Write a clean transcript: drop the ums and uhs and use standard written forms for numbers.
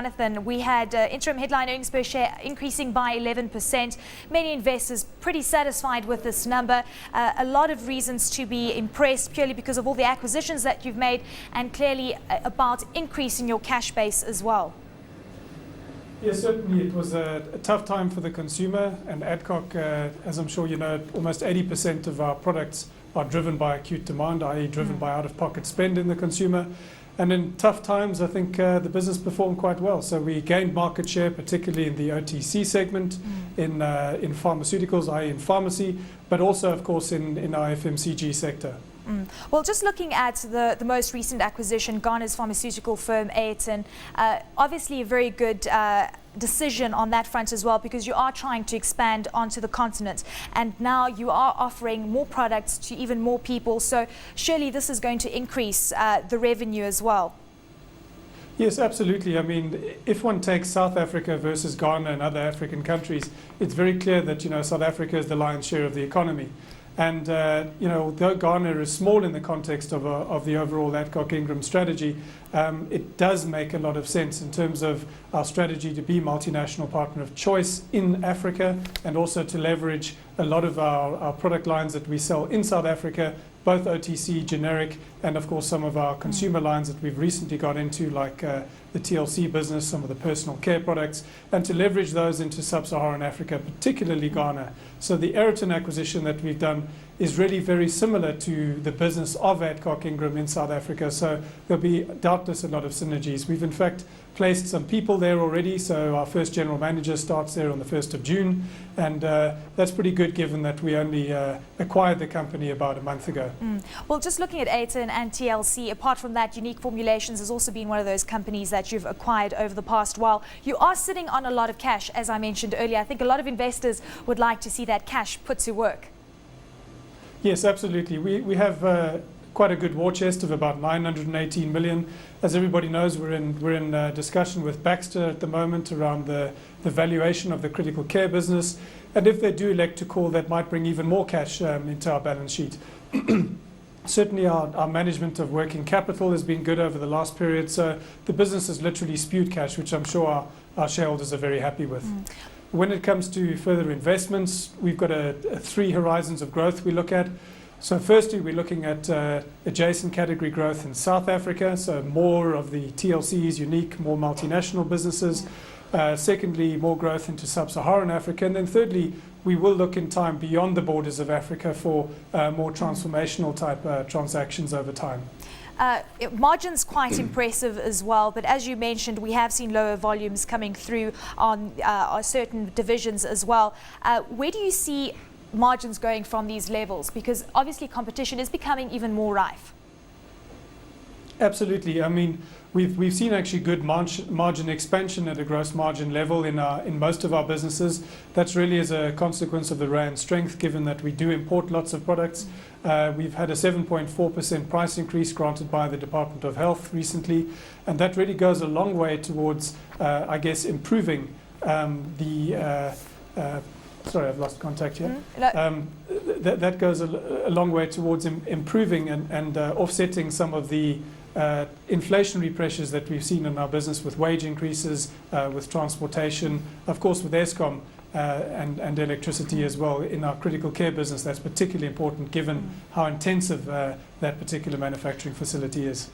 Jonathan, we had interim headline earnings per share increasing by 11%. Many investors pretty satisfied with this number. A lot of reasons to be impressed purely because of all the acquisitions that you've made and clearly about increasing your cash base as well. Yes, certainly it was a tough time for the consumer, and Adcock, as I'm sure you know, almost 80% of our products are driven by acute demand, i.e. driven by out-of-pocket spend in the consumer. And in tough times, I think the business performed quite well. So we gained market share, particularly in the OTC segment, in pharmaceuticals, i.e. in pharmacy, but also, of course, in our FMCG sector. Well, just looking at the most recent acquisition, Ghana's pharmaceutical firm, Ayrton, obviously a very good decision on that front as well, because you are trying to expand onto the continent and now you are offering more products to even more people. So surely this is going to increase the revenue as well. Yes, absolutely. I mean, if one takes South Africa versus Ghana and other African countries, it's very clear that, South Africa is the lion's share of the economy. And, though Ghana is small in the context of the overall Adcock Ingram strategy, it does make a lot of sense in terms of our strategy to be multinational partner of choice in Africa, and also to leverage a lot of our product lines that we sell in South Africa, both OTC, generic, and of course some of our consumer lines that we've recently got into, like the TLC business, some of the personal care products, and to leverage those into sub-Saharan Africa, particularly Ghana. So the Ayrton acquisition that we've done is really very similar to the business of Adcock Ingram in South Africa. So there'll be doubtless a lot of synergies. We've in fact placed some people there already. So our first general manager starts there on the 1st of June. And that's pretty good given that we only acquired the company about a month ago. Well, just looking at Ayrton and TLC, apart from that, Unique Formulations has also been one of those companies that you've acquired over the past while. You are sitting on a lot of cash, as I mentioned earlier. I think a lot of investors would like to see that cash put to work. Yes, absolutely. We have quite a good war chest of about 918 million. As everybody knows, we're in discussion with Baxter at the moment around the valuation of the critical care business. And if they do elect to call, that might bring even more cash into our balance sheet. Certainly our management of working capital has been good over the last period. So the business has literally spewed cash, which I'm sure our shareholders are very happy with. When it comes to further investments, we've got three horizons of growth we look at. So firstly, we're looking at adjacent category growth in South Africa, so more of the TLCs, unique, more multinational businesses. Secondly, more growth into sub-Saharan Africa. And then thirdly, we will look in time beyond the borders of Africa for more transformational type transactions over time. Margin's quite impressive as well, but as you mentioned, we have seen lower volumes coming through on certain divisions as well. Where do you see margins going from these levels? Because obviously competition is becoming even more rife. Absolutely. I mean, we've seen actually good margin expansion at a gross margin level in most of our businesses. That's really as a consequence of the rand strength, given that we do import lots of products. We've had a 7.4% price increase granted by the Department of Health recently, and that really goes a long way towards, improving sorry, I've lost contact here. That goes a long way towards improving and offsetting some of the inflationary pressures that we've seen in our business, with wage increases, with transportation, of course with Eskom and electricity as well. In our critical care business, that's particularly important given how intensive that particular manufacturing facility is.